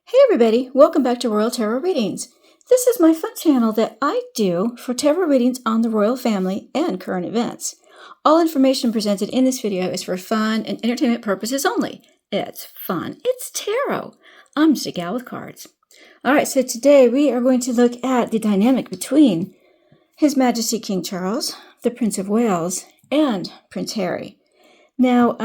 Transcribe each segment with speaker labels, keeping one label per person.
Speaker 1: Hey everybody, welcome back to Royal Tarot Readings. This is my fun channel that I do for tarot readings on the royal family and current events. All information presented in this video is for fun and entertainment purposes only. It's fun. It's tarot. I'm just a gal with cards. Alright, so today we are going to look at the dynamic between His Majesty King Charles, the Prince of Wales, and Prince Harry. Now,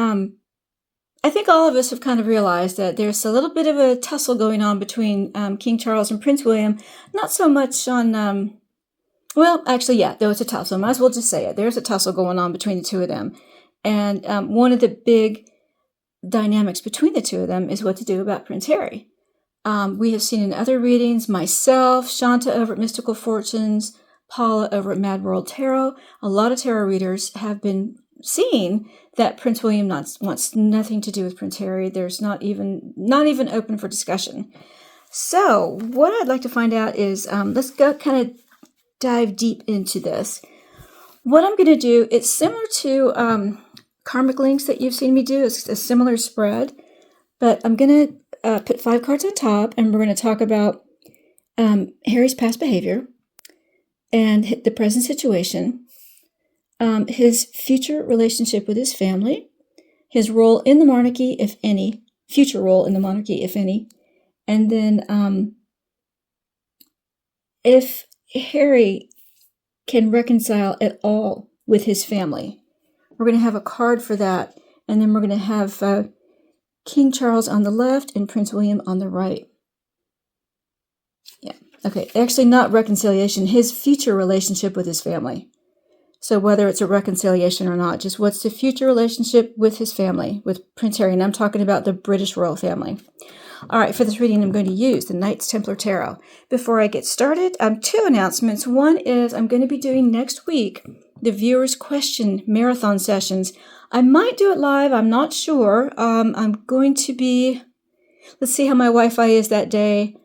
Speaker 1: I think all of us have kind of realized that there's a little bit of a tussle going on between King Charles and Prince William. Not so much on, well, actually, yeah, there was a tussle. Might as well just say it. There's a tussle going on between the two of them. And one of the big dynamics between the two of them is what to do about Prince Harry. We have seen in other readings, myself, Shanta over at Mystical Fortunes, Paula over at Mad World Tarot. A lot of tarot readers have been seeing that Prince William wants nothing to do with Prince Harry. There's not even open for discussion. So what I'd like to find out is, let's go kind of dive deep into this. What I'm going to do, it's similar to karmic links that you've seen me do. It's a similar spread, but I'm going to put 5 cards on top, and we're going to talk about Harry's past behavior and the present situation, his future relationship with his family, his role in the monarchy, if any, future role in the monarchy, if any, and then if Harry can reconcile at all with his family. We're going to have a card for that, and then we're going to have King Charles on the left and Prince William on the right. Yeah, okay, actually not reconciliation, his future relationship with his family. So whether it's a reconciliation or not, just what's the future relationship with his family, with Prince Harry, and I'm talking about the British royal family. All right, for this reading, I'm going to use the Knights Templar Tarot. Before I get started, 2 announcements. One is I'm going to be doing next week the viewers' question marathon sessions. I might do it live. I'm not sure. I'm going to be, let's see how my Wi-Fi is that day.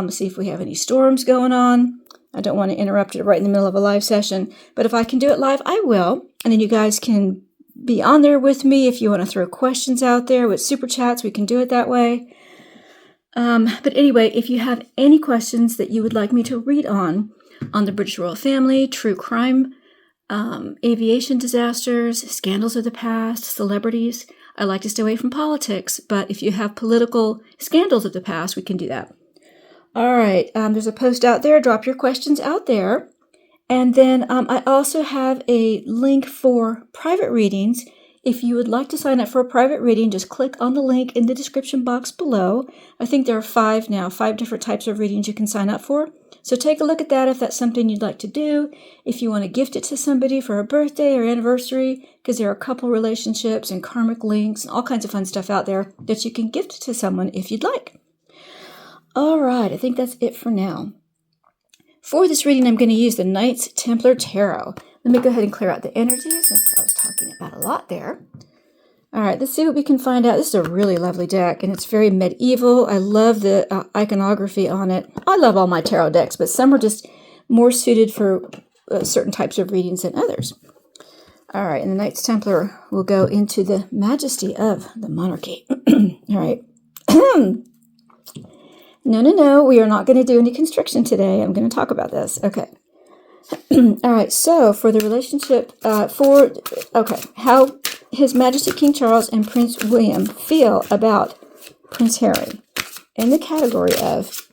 Speaker 1: See if we have any storms going on. I don't want to interrupt it right in the middle of a live session, but if I can do it live, I will. And then you guys can be on there with me. If you want to throw questions out there with super chats, we can do it that way. But anyway, if you have any questions that you would like me to read on the British royal family, true crime, aviation disasters, scandals of the past, celebrities, I like to stay away from politics, but if you have political scandals of the past, we can do that. All right, there's a post out there. Drop your questions out there. And then I also have a link for private readings. If you would like to sign up for a private reading, just click on the link in the description box below. I think there are 5 now, 5 different types of readings you can sign up for. So take a look at that if that's something you'd like to do. If you want to gift it to somebody for a birthday or anniversary, because there are couple relationships and karmic links and all kinds of fun stuff out there that you can gift to someone if you'd like. All right, I think that's it for now. For this reading, I'm going to use the Knights Templar Tarot. Let me go ahead and clear out the energies, since I was talking about a lot there. All right, let's see what we can find out. This is a really lovely deck, and it's very medieval. I love the iconography on it. I love all my tarot decks, but some are just more suited for certain types of readings than others. All right, and the Knights Templar will go into the Majesty of the monarchy. All right. No, we are not going to do any constriction today. I'm going to talk about this. Okay. All right, so for the relationship, how His Majesty King Charles and Prince William feel about Prince Harry in the category of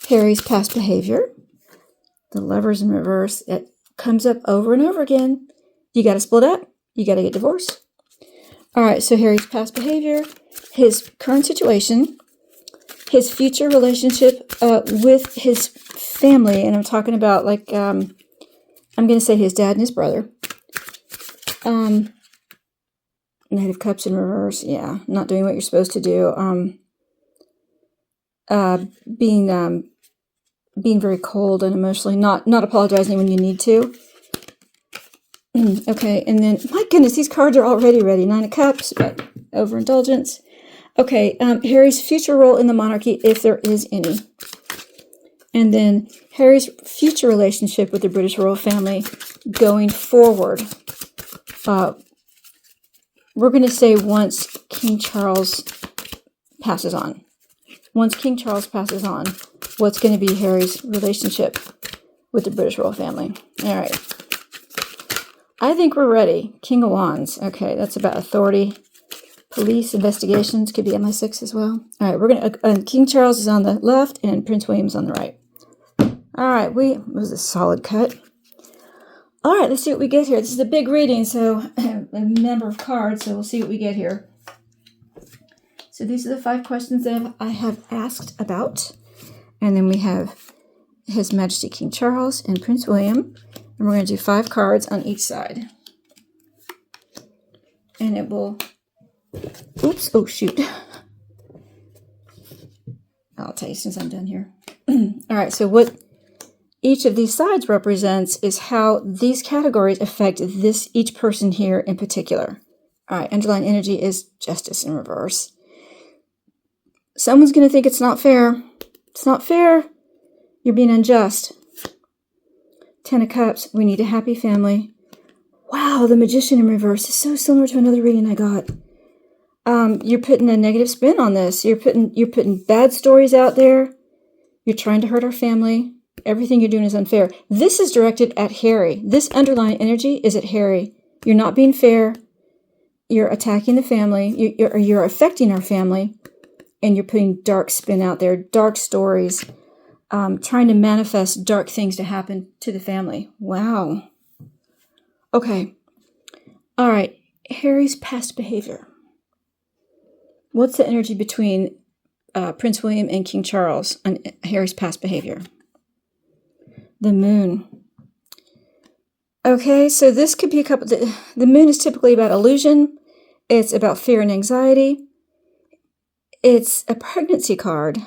Speaker 1: Harry's past behavior, the Lovers in reverse, it comes up over and over again. You got to split up. You got to get divorced. All right, so Harry's past behavior, his current situation, his future relationship with his family, and I'm talking about, like, I'm going to say his dad and his brother. Knight of Cups in reverse, yeah, not doing what you're supposed to do. Being very cold and emotionally not apologizing when you need to. Okay, and then, my goodness, these cards are already ready. 9 of Cups, but overindulgence. Okay, Harry's future role in the monarchy, if there is any. And then Harry's future relationship with the British royal family going forward. We're going to say once King Charles passes on. once King Charles passes on, what's going to be Harry's relationship with the British royal family. All right. I think we're ready. King of Wands. Okay, that's about authority. Police investigations could be MI6 as well. All right, we're going to... King Charles is on the left and Prince William's on the right. All right, it was a solid cut. All right, let's see what we get here. This is a big reading, so a number of cards, so we'll see what we get here. So these are the 5 questions that I have asked about. And then we have His Majesty King Charles and Prince William. And we're going to do 5 cards on each side. And it will... Oops, oh shoot. I'll tell you since I'm done here. All right, so what each of these sides represents is how these categories affect each person here in particular. All right, underlying energy is justice in reverse. Someone's going to think it's not fair. It's not fair. You're being unjust. 10 of Cups, we need a happy family. Wow, the Magician in reverse is so similar to another reading I got. You're putting a negative spin on this. You're putting bad stories out there. You're trying to hurt our family. Everything you're doing is unfair. This is directed at Harry. This underlying energy is at Harry. You're not being fair. You're attacking the family. You're affecting our family. And you're putting dark spin out there, dark stories, trying to manifest dark things to happen to the family. Wow. Okay. All right. Harry's past behavior. What's the energy between Prince William and King Charles on Harry's past behavior? The moon. Okay, so this could be a couple... The moon is typically about illusion. It's about fear and anxiety. It's a pregnancy card.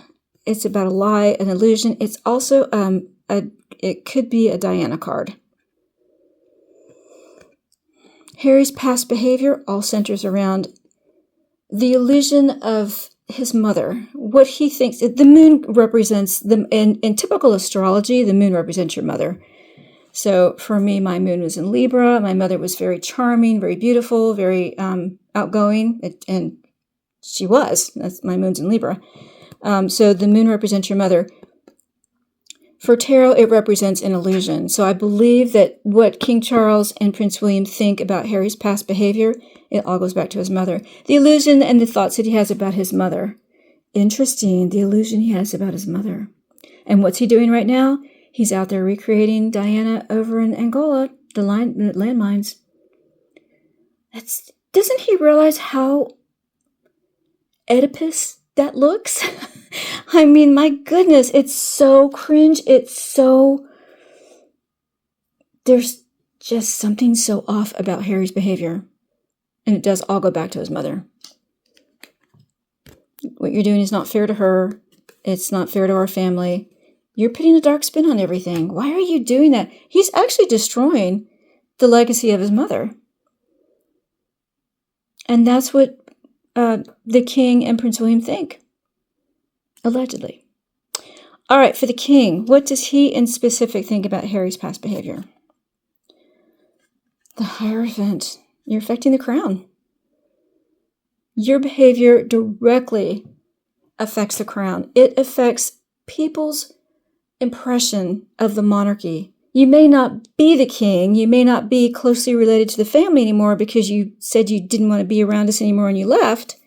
Speaker 1: It's about a lie, an illusion. It's also it could be a Diana card. Harry's past behavior all centers around the illusion of his mother. What he thinks the moon represents them in typical astrology. The moon represents your mother. So for me, my moon was in Libra. My mother was very charming, very beautiful, very outgoing, and she was. My moon's in Libra. So the moon represents your mother. For tarot, it represents an illusion. So I believe that what King Charles and Prince William think about Harry's past behavior, it all goes back to his mother. The illusion and the thoughts that he has about his mother. Interesting, the illusion he has about his mother. And what's he doing right now? He's out there recreating Diana over in Angola, the landmines. Doesn't he realize how Oedipus that looks? I mean, my goodness, it's so cringe. There's just something so off about Harry's behavior. And it does all go back to his mother. What you're doing is not fair to her. It's not fair to our family. You're putting a dark spin on everything. Why are you doing that? He's actually destroying the legacy of his mother. And that's what the king and Prince William think. Allegedly. All right, for the king, what does he in specific think about Harry's past behavior? The Hierophant. You're affecting the crown. Your behavior directly affects the crown. It affects people's impression of the monarchy. You may not be the king. You may not be closely related to the family anymore because you said you didn't want to be around us anymore and you left.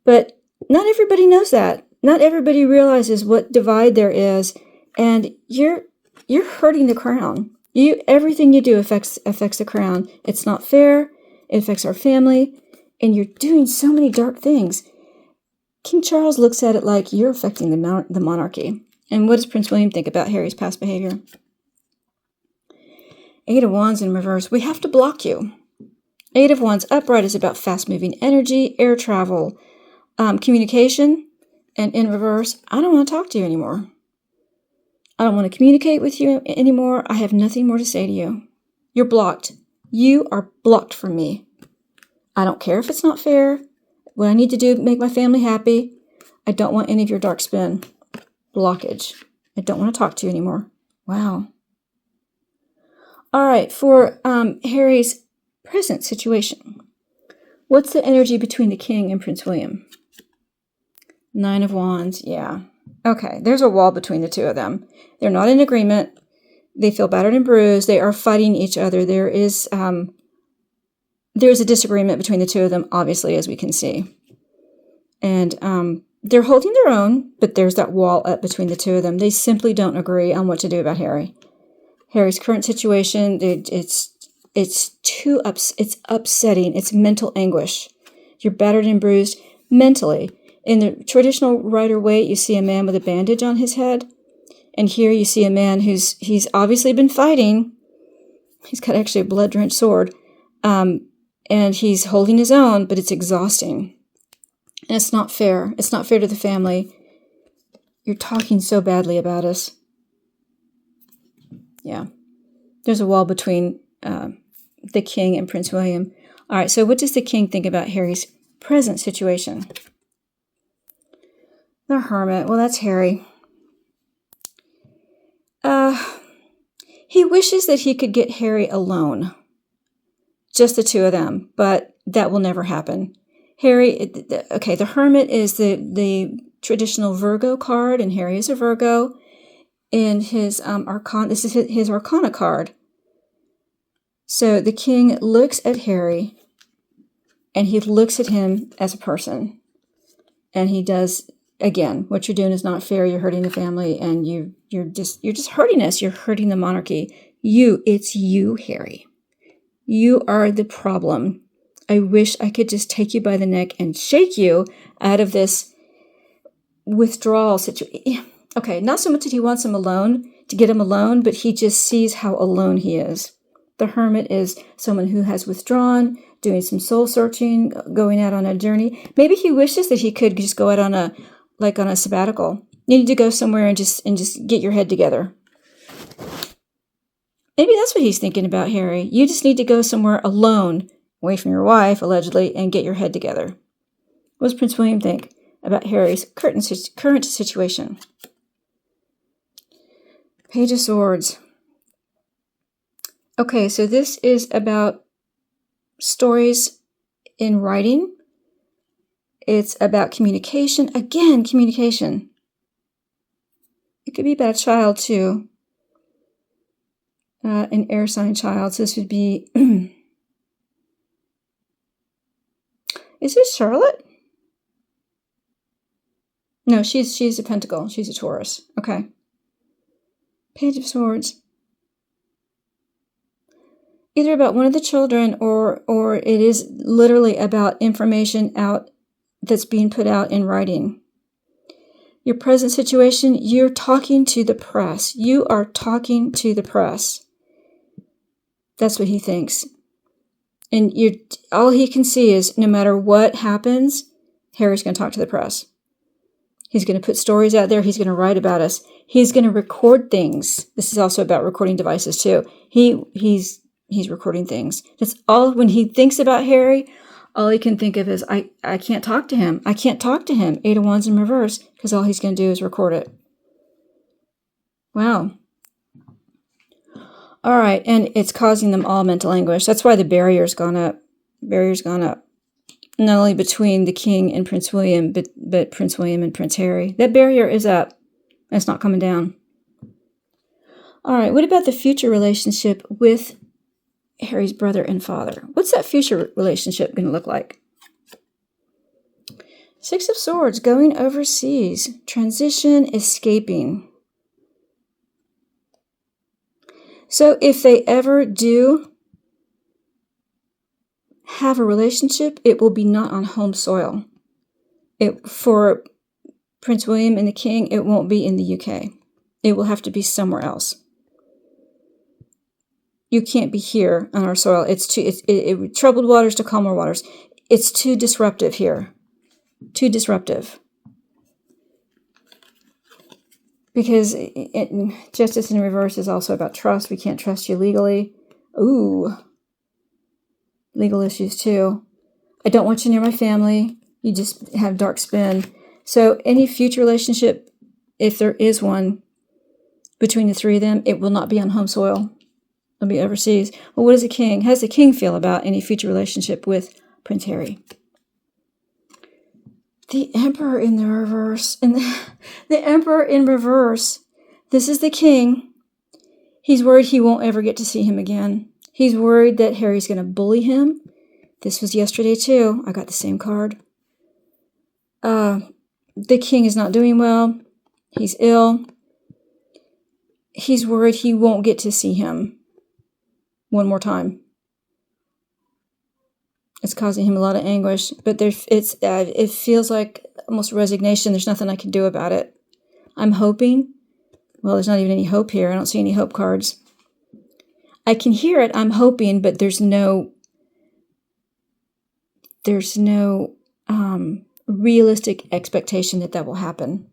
Speaker 1: But not everybody knows that. Not everybody realizes what divide there is. And you're hurting the crown. Everything you do affects the crown. It's not fair. It affects our family. And you're doing so many dark things. King Charles looks at it like you're affecting the monarchy. And what does Prince William think about Harry's past behavior? 8 of Wands in reverse. We have to block you. 8 of Wands upright is about fast-moving energy, air travel, communication. And in reverse, I don't want to talk to you anymore. I don't want to communicate with you anymore. I have nothing more to say to you. You're blocked. You are blocked from me. I don't care if it's not fair. What I need to do to make my family happy. I don't want any of your dark spin. Blockage. I don't want to talk to you anymore. Wow. All right, for Harry's present situation. What's the energy between the king and Prince William? Nine of Wands, yeah. Okay, there's a wall between the two of them. They're not in agreement. They feel battered and bruised. They are fighting each other. There's a disagreement between the two of them, obviously, as we can see. And they're holding their own, but there's that wall up between the two of them. They simply don't agree on what to do about Harry. Harry's current situation, it's upsetting. It's mental anguish. You're battered and bruised mentally. In the traditional Rider-Waite, you see a man with a bandage on his head. And here you see a man he's obviously been fighting. He's got actually a blood-drenched sword. And he's holding his own, but it's exhausting. And it's not fair. It's not fair to the family. You're talking so badly about us. Yeah. There's a wall between the king and Prince William. All right, so what does the king think about Harry's present situation? The Hermit. Well, that's Harry. He wishes that he could get Harry alone. Just the two of them, but that will never happen. Harry, okay, the Hermit is the traditional Virgo card, and Harry is a Virgo. In his Arcana, this is his Arcana card. So the king looks at Harry, and he looks at him as a person. And he does, again, what you're doing is not fair. You're hurting the family, and you're just hurting us. You're hurting the monarchy. It's you, Harry. You are the problem. I wish I could just take you by the neck and shake you out of this withdrawal situation. Okay, not so much that he wants him alone, to get him alone, but he just sees how alone he is. The Hermit is someone who has withdrawn, doing some soul searching, going out on a journey. Maybe he wishes that he could just go out on a sabbatical. You need to go somewhere and just get your head together. Maybe that's what he's thinking about, Harry. You just need to go somewhere alone, away from your wife, allegedly, and get your head together. What does Prince William think about Harry's current situation? Page of Swords. Okay, so this is about stories in writing. It's about communication. Again, communication. It could be about a child, too. An air sign child. So this would be... Is this Charlotte? No, she's a pentacle. She's a Taurus. Okay. Page of Swords. Either about one of the children or it is literally about information out that's being put out in writing. Your present situation, you're talking to the press. You are talking to the press. That's what he thinks. And all he can see is no matter what happens, Harry's going to talk to the press. He's going to put stories out there. He's going to write about us. He's going to record things. This is also about recording devices too. He's recording things. That's all. When he thinks about Harry, all he can think of is, I can't talk to him. I can't talk to him. 8 of Wands in reverse, because all he's going to do is record it. Wow. All right, and it's causing them all mental anguish. That's why the barrier's gone up. Barrier's gone up. Not only between the king and Prince William, but Prince William and Prince Harry. That barrier is up. It's not coming down. All right, what about the future relationship with Harry's brother and father? What's that future relationship going to look like? 6 of Swords, going overseas. Transition, escaping. So if they ever do have a relationship, it will be not on home soil. For Prince William and the King, it won't be in the UK. It will have to be somewhere else. You can't be here on our soil. It's too troubled waters to calmer waters. It's too disruptive here. Too disruptive. Because justice in reverse is also about trust. We can't trust you legally. Ooh. Legal issues too. I don't want you near my family. You just have dark spin. So any future relationship, if there is one between the three of them, it will not be on home soil. It'll be overseas. Well, what does the king? How does the king feel about any future relationship with Prince Harry? The Emperor in the reverse. And the Emperor in reverse. This is the king. He's worried he won't ever get to see him again. He's worried that Harry's going to bully him. This was yesterday too. I got the same card. The king is not doing well. He's ill. He's worried he won't get to see him one more time. It's causing him a lot of anguish, but it feels like almost resignation. There's nothing I can do about it. I'm hoping. Well, there's not even any hope here. I don't see any hope cards. I can hear it. I'm hoping, but there's no realistic expectation that will happen.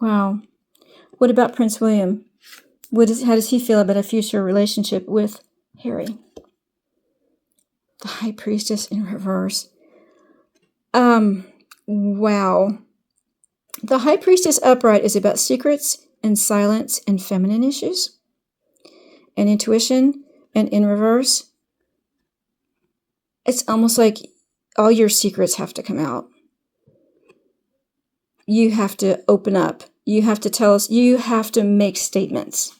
Speaker 1: Wow. What about Prince William? How does he feel about a future relationship with Harry? The High Priestess in reverse. Wow. The High Priestess upright is about secrets and silence and feminine issues and intuition. And in reverse, it's almost like all your secrets have to come out. You have to open up. You have to tell us. You have to make statements.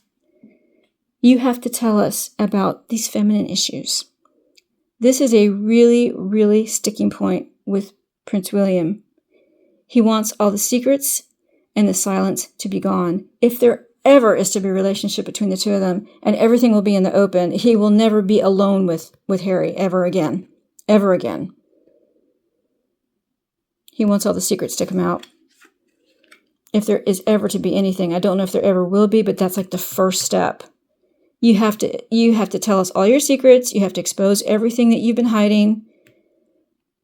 Speaker 1: You have to tell us about these feminine issues. This is a really, really sticking point with Prince William. He wants all the secrets and the silence to be gone. If there ever is to be a relationship between the two of them, and everything will be in the open, he will never be alone with Harry ever again. Ever again. He wants all the secrets to come out. If there is ever to be anything, I don't know if there ever will be, but that's like the first step. You have to tell us all your secrets. You have to expose everything that you've been hiding,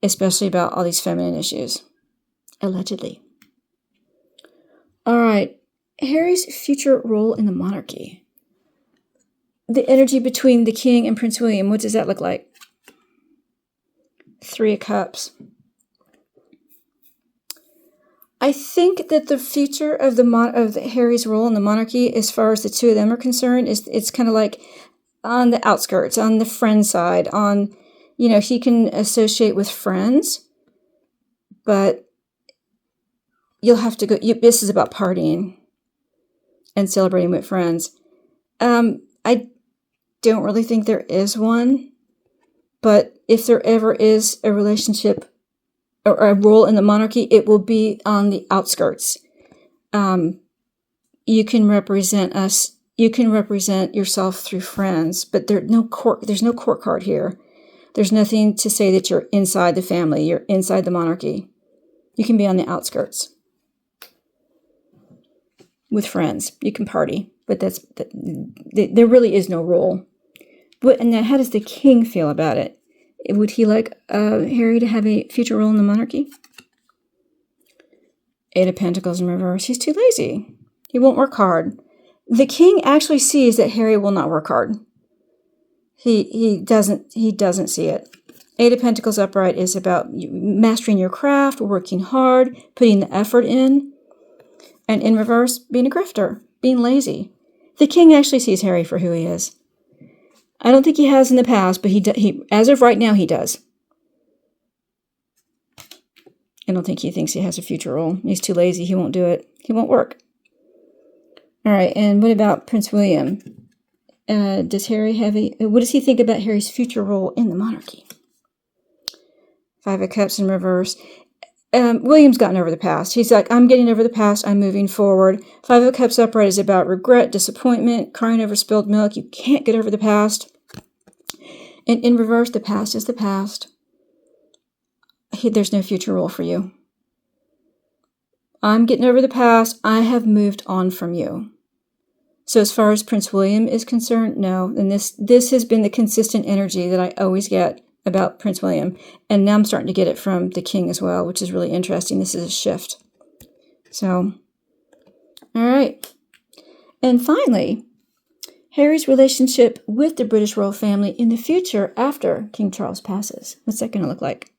Speaker 1: especially about all these feminine issues. Allegedly. All right. Harry's future role in the monarchy. The energy between the king and Prince William, what does that look like? 3 of Cups. I think that the future of Harry's role in the monarchy, as far as the two of them are concerned, it's kind of like on the outskirts, on the friend side, he can associate with friends, but you'll have to go. This is about partying and celebrating with friends. I don't really think there is one, but if there ever is a relationship or a role in the monarchy, it will be on the outskirts. You can represent us. You can represent yourself through friends, but there's no court card here. There's nothing to say that you're inside the family. You're inside the monarchy. You can be on the outskirts with friends. You can party, but there really is no role. And now, how does the king feel about it? Would he like Harry to have a future role in the monarchy? 8 of Pentacles in reverse. He's too lazy. He won't work hard. The king actually sees that Harry will not work hard. He doesn't see it. 8 of Pentacles upright is about mastering your craft, working hard, putting the effort in. And in reverse, being a grifter, being lazy. The king actually sees Harry for who he is. I don't think he has in the past, but he as of right now, he does. I don't think he thinks he has a future role. He's too lazy. He won't do it. He won't work. All right, and what about Prince William? Does Harry have what does he think about Harry's future role in the monarchy? 5 of Cups in reverse. William's gotten over the past. He's like, I'm getting over the past. I'm moving forward. 5 of Cups upright is about regret, disappointment, crying over spilled milk. You can't get over the past. And in reverse, the past is the past. There's no future role for you. I'm getting over the past. I have moved on from you. So as far as Prince William is concerned, no. And this has been the consistent energy that I always get about Prince William. And now I'm starting to get it from the king as well, which is really interesting. This is a shift. So, all right. And finally, Harry's relationship with the British royal family in the future after King Charles passes. What's that going to look like?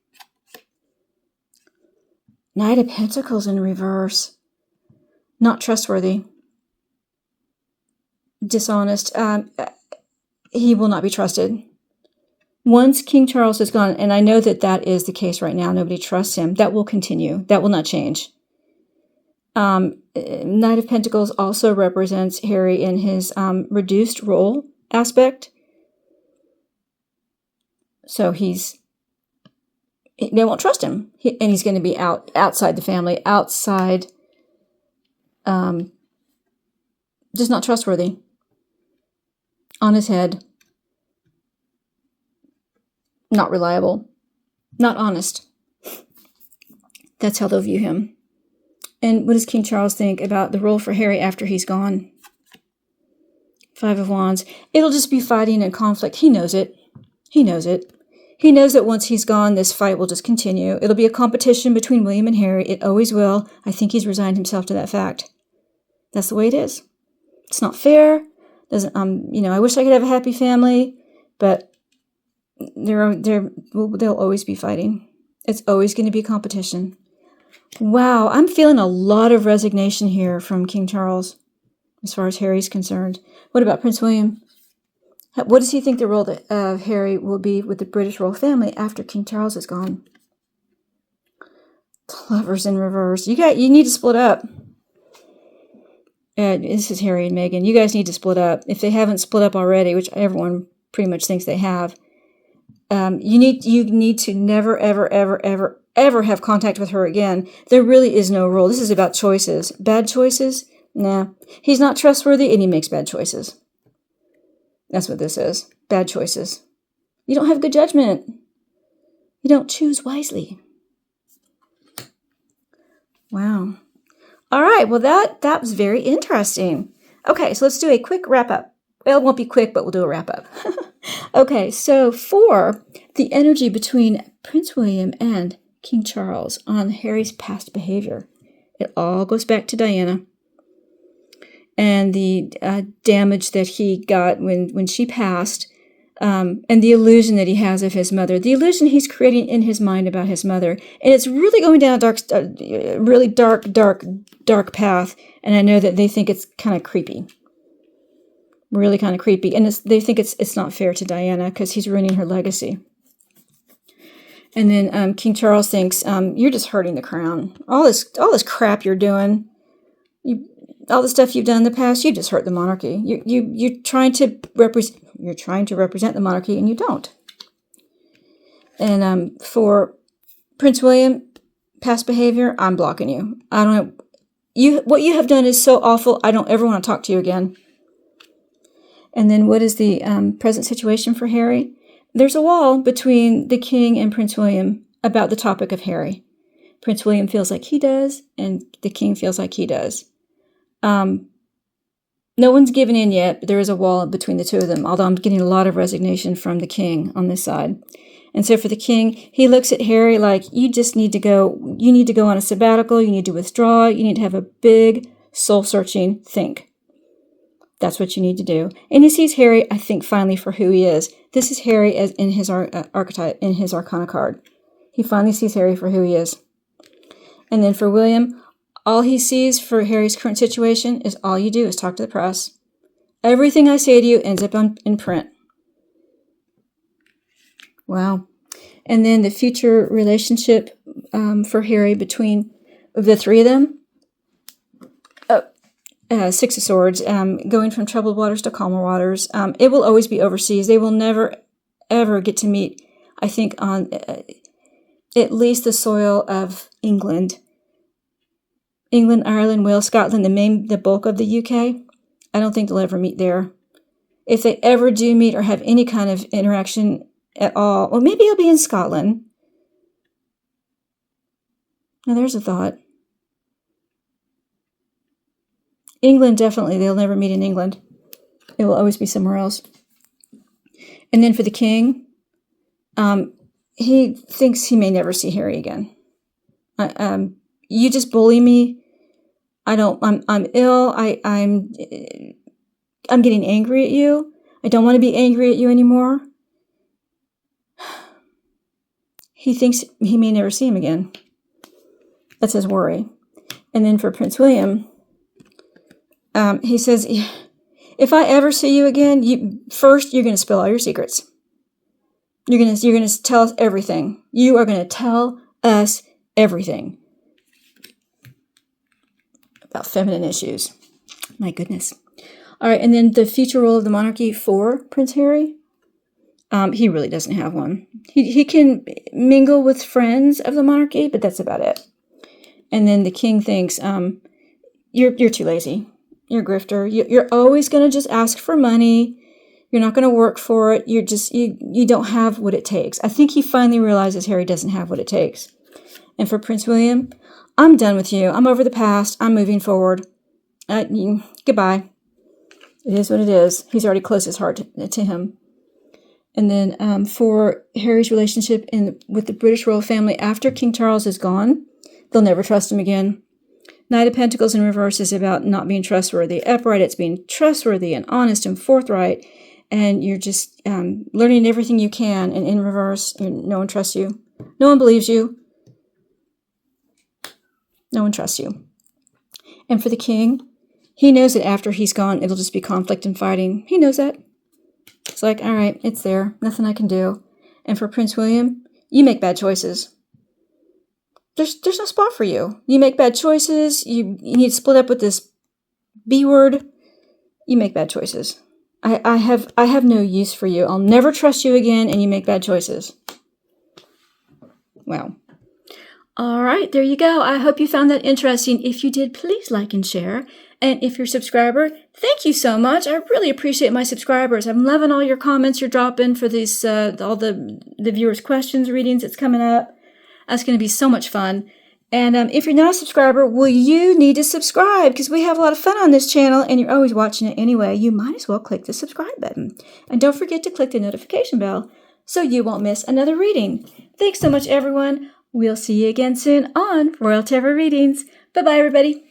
Speaker 1: Knight of Pentacles in reverse. Not trustworthy. Dishonest. He will not be trusted. Once King Charles is gone, and I know that that is the case right now, nobody trusts him, that will continue. That will not change. Knight of Pentacles also represents Harry in his reduced role aspect. So they won't trust him. And he's going to be outside the family, outside, just not trustworthy. On his head. Not reliable. Not honest. That's how they'll view him. And what does King Charles think about the role for Harry after he's gone? 5 of Wands. It'll just be fighting and conflict. He knows it. He knows it. He knows that once he's gone, this fight will just continue. It'll be a competition between William and Harry. It always will. I think he's resigned himself to that fact. That's the way it is. It's not fair. Doesn't I wish I could have a happy family, but they'll always be fighting. It's always going to be competition. Wow, I'm feeling a lot of resignation here from King Charles as far as Harry's concerned. What about Prince William? What does he think the role of Harry will be with the British royal family after King Charles is gone? Lovers in reverse. You need to split up. This is Harry and Meghan. You guys need to split up. If they haven't split up already, which everyone pretty much thinks they have, you need to never, ever, ever, ever, ever have contact with her again. There really is no rule. This is about choices. Bad choices? Nah. He's not trustworthy and he makes bad choices. That's what this is. Bad choices. You don't have good judgment. You don't choose wisely. Wow. All right. Well, that was very interesting. Okay, so let's do a quick wrap up. Well, it won't be quick, but we'll do a wrap up. Okay, so for the energy between Prince William and King Charles on Harry's past behavior, it all goes back to Diana and the damage that he got when she passed, and the illusion that he has of his mother, the illusion he's creating in his mind about his mother. And it's really going down a really dark path, and I know that they think it's kind of creepy. Really kind of creepy. And they think it's not fair to Diana because he's ruining her legacy. And then King Charles thinks, you're just hurting the crown. All this crap you're doing, all the stuff you've done in the past, you just hurt the monarchy. You're trying to represent the monarchy, and you don't. And for Prince William, past behavior, I'm blocking you. I don't know. What you have done is so awful. I don't ever want to talk to you again. And then what is the present situation for Harry? There's a wall between the king and Prince William about the topic of Harry. Prince William feels like he does, and the king feels like he does. No one's given in yet, but there is a wall between the two of them, although I'm getting a lot of resignation from the king on this side. And so for the king, he looks at Harry like, you need to go on a sabbatical, you need to withdraw, you need to have a big soul-searching think. That's what you need to do. And he sees Harry, I think, finally for who he is. This is Harry as in his archetype, in his Arcana card. He finally sees Harry for who he is. And then for William, all he sees for Harry's current situation is all you do is talk to the press. Everything I say to you ends up in print. Wow. And then the future relationship for Harry between the three of them. Six of Swords, going from troubled waters to calmer waters. It will always be overseas. They will never, ever get to meet, I think, on at least the soil of England. England, Ireland, Wales, Scotland, the bulk of the UK. I don't think they'll ever meet there. If they ever do meet or have any kind of interaction at all, well, maybe it'll be in Scotland. Now, there's a thought. England, definitely. They'll never meet in England. It will always be somewhere else. And then for the king, he thinks he may never see Harry again. You just bully me. I'm ill. I'm getting angry at you. I don't want to be angry at you anymore. He thinks he may never see him again. That's his worry. And then for Prince William, he says, if I ever see you again, you're going to spill all your secrets. You're gonna tell us everything. You are gonna tell us everything about feminine issues. My goodness. All right, and then the future role of the monarchy for Prince Harry. He really doesn't have one. He can mingle with friends of the monarchy, but that's about it. And then the king thinks, you're too lazy. You're a grifter. You're always going to just ask for money. You're not going to work for it. You don't have what it takes. I think he finally realizes Harry doesn't have what it takes. And for Prince William, I'm done with you. I'm over the past. I'm moving forward. Goodbye. It is what it is. He's already closed his heart to him. And then for Harry's relationship with the British royal family after King Charles is gone, they'll never trust him again. Knight of Pentacles in reverse is about not being trustworthy. Upright, it's being trustworthy and honest and forthright. And you're just learning everything you can. And in reverse, no one trusts you. No one believes you. No one trusts you. And for the king, he knows that after he's gone, it'll just be conflict and fighting. He knows that. It's like, all right, it's there. Nothing I can do. And for Prince William, you make bad choices. There's no spot for you. You make bad choices. You need to split up with this B word. You make bad choices. I have no use for you. I'll never trust you again, and you make bad choices. Wow. All right, there you go. I hope you found that interesting. If you did, please like and share. And if you're a subscriber, thank you so much. I really appreciate my subscribers. I'm loving all your comments you're dropping for these all the viewers' questions, readings that's coming up. That's going to be so much fun. And if you're not a subscriber, well, you need to subscribe because we have a lot of fun on this channel and you're always watching it anyway. You might as well click the subscribe button. And don't forget to click the notification bell so you won't miss another reading. Thanks so much, everyone. We'll see you again soon on Royal Tarot Readings. Bye-bye, everybody.